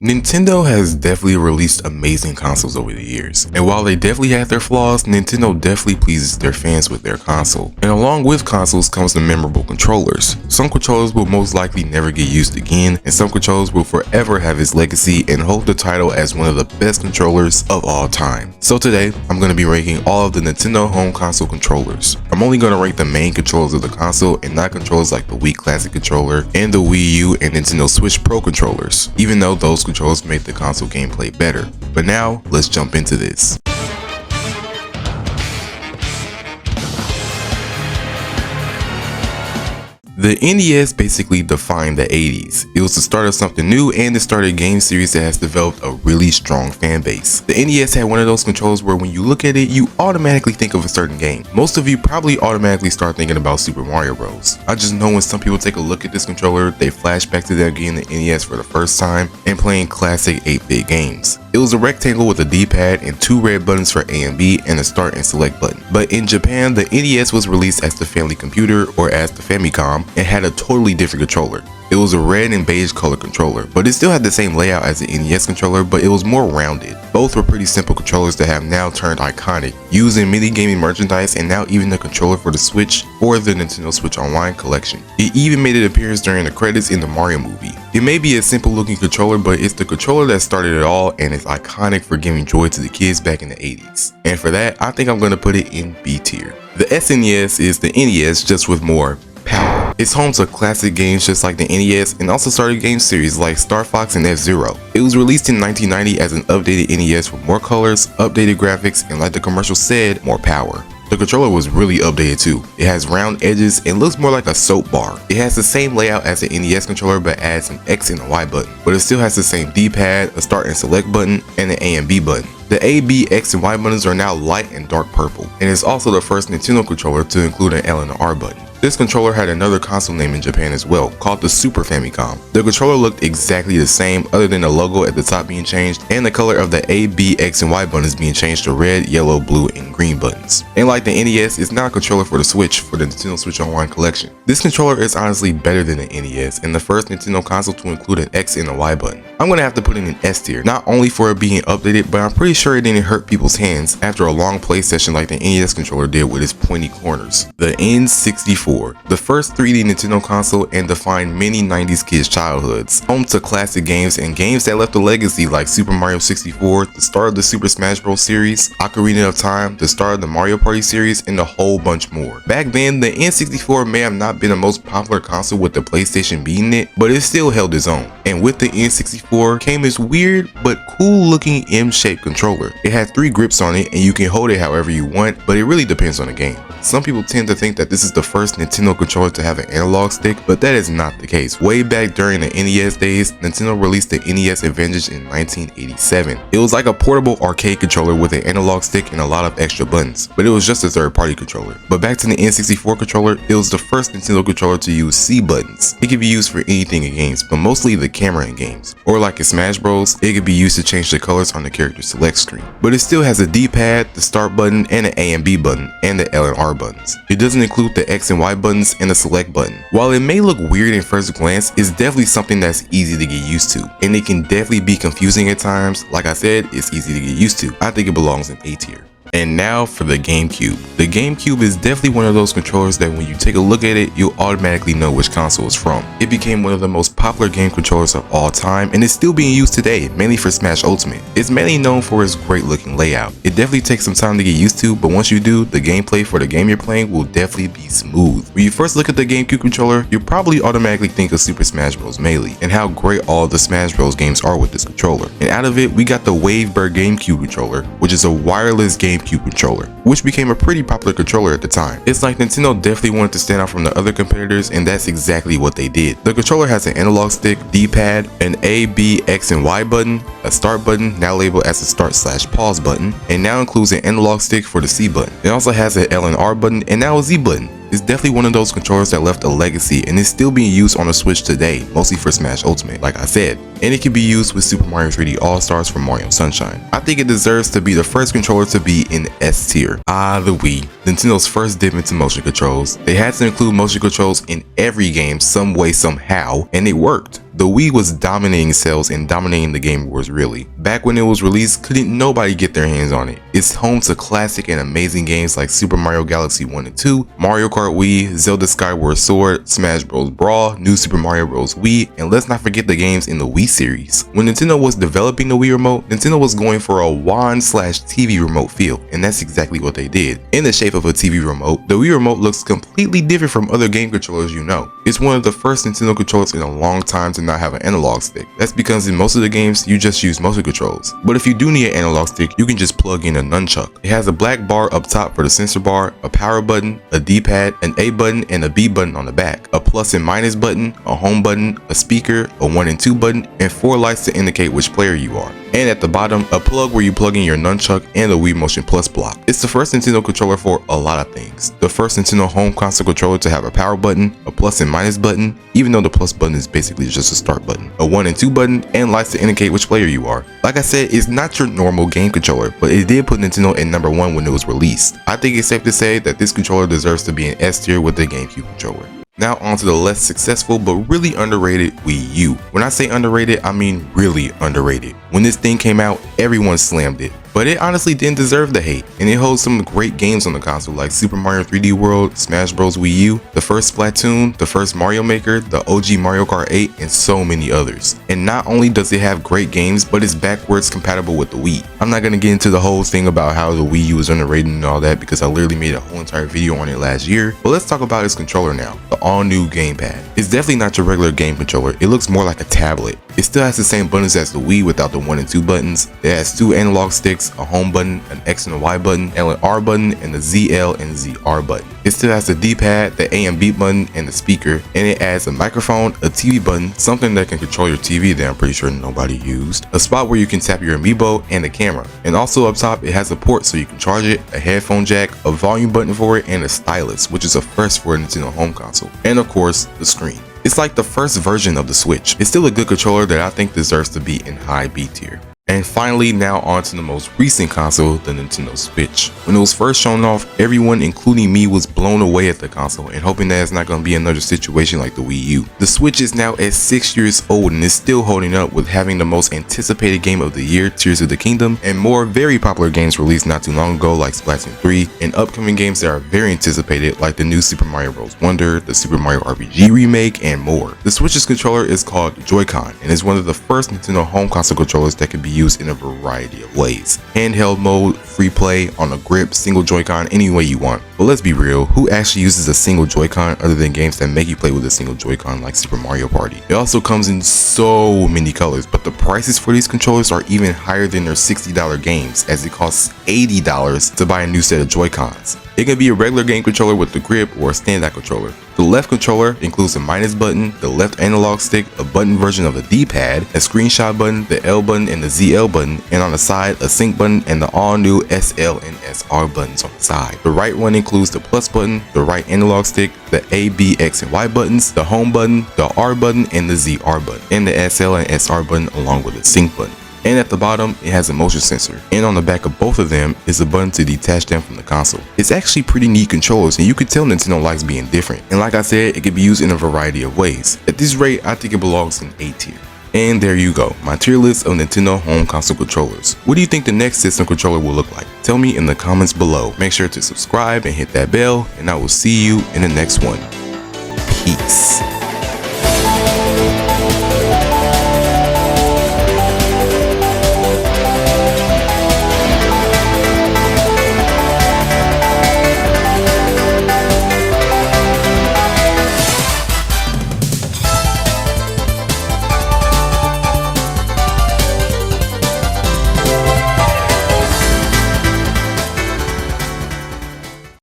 Nintendo has definitely released amazing consoles over the years, and while they definitely have their flaws, Nintendo definitely pleases their fans with their console. And along with consoles comes the memorable controllers. Some controllers will most likely never get used again, and some controllers will forever have its legacy and hold the title as one of the best controllers of all time. So today, I'm going to be ranking all of the Nintendo home console controllers. I'm only going to rank the main controllers of the console and not controllers like the Wii Classic controller and the Wii U and Nintendo Switch Pro controllers, even though those controllers make the console gameplay better. But now, let's jump into this. The NES basically defined the 80s. It was the start of something new and the start of a game series that has developed a really strong fan base. The NES had one of those controls where when you look at it, you automatically think of a certain game. Most of you probably automatically start thinking about Super Mario Bros. I just know when some people take a look at this controller, they flash back to them getting the NES for the first time and playing classic 8-bit games. It was a rectangle with a D-pad and two red buttons for A and B and a start and select button. But in Japan, the NES was released as the Family Computer or as the Famicom and had a totally different controller. It was a red and beige color controller, but it still had the same layout as the NES controller, but it was more rounded. Both were pretty simple controllers that have now turned iconic, used in many gaming merchandise and now even the controller for the Switch or the Nintendo Switch Online collection. It even made an appearance during the credits in the Mario movie. It may be a simple looking controller, but it's the controller that started it all and it's iconic for giving joy to the kids back in the 80s. And for that, I think I'm going to put it in B tier. The SNES is the NES just with more power. It's home to classic games just like the NES and also started game series like Star Fox and F-Zero. It was released in 1990 as an updated NES with more colors, updated graphics, and like the commercial said, more power. The controller was really updated too. It has round edges and looks more like a soap bar. It has the same layout as the NES controller but adds an X and a Y button, but it still has the same D-pad, a start and select button, and an A and B button. The A, B, X, and Y buttons are now light and dark purple, and it's also the first Nintendo controller to include an L and an R button. This controller had another console name in Japan as well, called the Super Famicom. The controller looked exactly the same other than the logo at the top being changed and the color of the A, B, X, and Y buttons being changed to red, yellow, blue, and green buttons. And like the NES, it's now a controller for the Switch for the Nintendo Switch Online collection. This controller is honestly better than the NES and the first Nintendo console to include an X and a Y button. I'm gonna have to put it in S tier, not only for it being updated, but I'm pretty sure it didn't hurt people's hands after a long play session like the NES controller did with its pointy corners. The N64. The first 3D Nintendo console and defined many 90s kids' childhoods. Home to classic games and games that left a legacy like Super Mario 64, the start of the Super Smash Bros. Series, Ocarina of Time, the start of the Mario Party series, and a whole bunch more. Back then, the N64 may have not been the most popular console with the PlayStation beating it, but it still held its own. And with the N64 came this weird but cool looking M-shaped controller. It had 3 grips on it and you can hold it however you want, but it really depends on the game. Some people tend to think that this is the first Nintendo controller to have an analog stick, but that is not the case. Way back during the NES days, Nintendo released the NES Advantage in 1987. It was like a portable arcade controller with an analog stick and a lot of extra buttons, but it was just a third-party controller. But back to the N64 controller, it was the first Nintendo controller to use C buttons. It could be used for anything in games, but mostly the camera in games. Or like in Smash Bros, it could be used to change the colors on the character select screen. But it still has a D-pad, the start button, and an A and B button, and the L and R buttons. It doesn't include the X and Y buttons and the select button. While it may look weird in first glance, it's definitely something that's easy to get used to, and it can definitely be confusing at times. Like I said, it's easy to get used to. I think it belongs in A tier. And now for the GameCube. The GameCube is definitely one of those controllers that when you take a look at it, you'll automatically know which console it's from. It became one of the most popular game controllers of all time and is still being used today, mainly for Smash Ultimate. It's mainly known for its great looking layout. It definitely takes some time to get used to, but once you do, the gameplay for the game you're playing will definitely be smooth. When you first look at the GameCube controller, you'll probably automatically think of Super Smash Bros. Melee and how great all of the Smash Bros. Games are with this controller. And out of it, we got the Wavebird GameCube controller, which is a wireless GameCube controller, which became a pretty popular controller at the time. It's like Nintendo definitely wanted to stand out from the other competitors, and that's exactly what they did. The controller has an analog stick, D-pad, an A, B, X, and Y button, a start button, now labeled as a start/pause button, and now includes an analog stick for the C button. It also has an L and R button, and now a Z button. It's definitely one of those controllers that left a legacy and is still being used on the Switch today, mostly for Smash Ultimate, like I said. And it can be used with Super Mario 3D All-Stars from Mario Sunshine. I think it deserves to be the first controller to be in S tier. The Wii. Nintendo's first dip into motion controls. They had to include motion controls in every game some way, somehow, and it worked. The Wii was dominating sales and dominating the game wars really. Back when it was released, couldn't nobody get their hands on it. It's home to classic and amazing games like Super Mario Galaxy 1 and 2, Mario Kart Wii, Zelda Skyward Sword, Smash Bros. Brawl, New Super Mario Bros. Wii, and let's not forget the games in the Wii series. When Nintendo was developing the Wii Remote, Nintendo was going for a wand/TV remote feel, and that's exactly what they did. In the shape of a TV remote, the Wii Remote looks completely different from other game controllers you know. It's one of the first Nintendo controllers in a long time to not have an analog stick. That's because in most of the games, you just use motion controls. But if you do need an analog stick, you can just plug in a nunchuck. It has a black bar up top for the sensor bar, a power button, a D-pad, an A button, and a B button on the back, a plus and minus button, a home button, a speaker, a 1 and 2 button, and 4 lights to indicate which player you are. And at the bottom, a plug where you plug in your nunchuck and the Wii Motion Plus block. It's the first Nintendo controller for a lot of things. The first Nintendo home console controller to have a power button, a plus and minus button, even though the plus button is basically just a start button, a 1 and 2 button, and lights to indicate which player you are. Like I said, it's not your normal game controller, but it did put Nintendo in number 1 when it was released. I think it's safe to say that this controller deserves to be an S tier with the GameCube controller. Now on to the less successful but really underrated Wii U. When I say underrated, I mean really underrated. When this thing came out, everyone slammed it. But it honestly didn't deserve the hate, and it holds some great games on the console like Super Mario 3D World, Smash Bros. Wii U, the first Splatoon, the first Mario Maker, the OG Mario Kart 8, and so many others. And not only does it have great games, but it's backwards compatible with the Wii. I'm not gonna get into the whole thing about how the Wii U is underrated and all that because I literally made a whole entire video on it last year, but let's talk about its controller now, the all new gamepad. It's definitely not your regular game controller, it looks more like a tablet. It still has the same buttons as the Wii without the 1 and 2 buttons. It has 2 analog sticks, a home button, an X and a Y button, L and R button, and the ZL and ZR button. It still has the D-pad, the A and B button, and the speaker, and it adds a microphone, a TV button, something that can control your TV that I'm pretty sure nobody used, a spot where you can tap your amiibo, and a camera. And also up top, it has a port so you can charge it, a headphone jack, a volume button for it, and a stylus, which is a first for a Nintendo home console. And of course, the screen. It's like the first version of the Switch. It's still a good controller that I think deserves to be in high B tier. And finally, now on to the most recent console, the Nintendo Switch. When it was first shown off, everyone, including me, was blown away at the console and hoping that it's not going to be another situation like the Wii U. The Switch is now at 6 years old and is still holding up with having the most anticipated game of the year, Tears of the Kingdom, and more very popular games released not too long ago like Splatoon 3, and upcoming games that are very anticipated like the new Super Mario Bros. Wonder, the Super Mario RPG remake, and more. The Switch's controller is called Joy-Con and is one of the first Nintendo home console controllers that can be used in a variety of ways. Handheld mode, free play, on a grip, single Joy-Con, any way you want. But let's be real, who actually uses a single Joy-Con other than games that make you play with a single Joy-Con like Super Mario Party? It also comes in so many colors, but the prices for these controllers are even higher than their $60 games, as it costs $80 to buy a new set of Joy-Cons. It can be a regular game controller with the grip or a standout controller. The left controller includes a minus button, the left analog stick, a button version of the D-pad, a screenshot button, the L button and the ZL button, and on the side a sync button and the all new SL and SR buttons on the side. The right one includes the plus button, the right analog stick, the A, B, X, and Y buttons, the home button, the R button, and the ZR button, and the SL and SR button along with the sync button. And at the bottom, it has a motion sensor, and on the back of both of them is a button to detach them from the console. It's actually pretty neat controllers, and you can tell Nintendo likes being different. And like I said, it can be used in a variety of ways. At this rate, I think it belongs in A tier. And there you go, my tier list of Nintendo home console controllers. What do you think the next system controller will look like? Tell me in the comments below. Make sure to subscribe and hit that bell, and I will see you in the next one. Peace.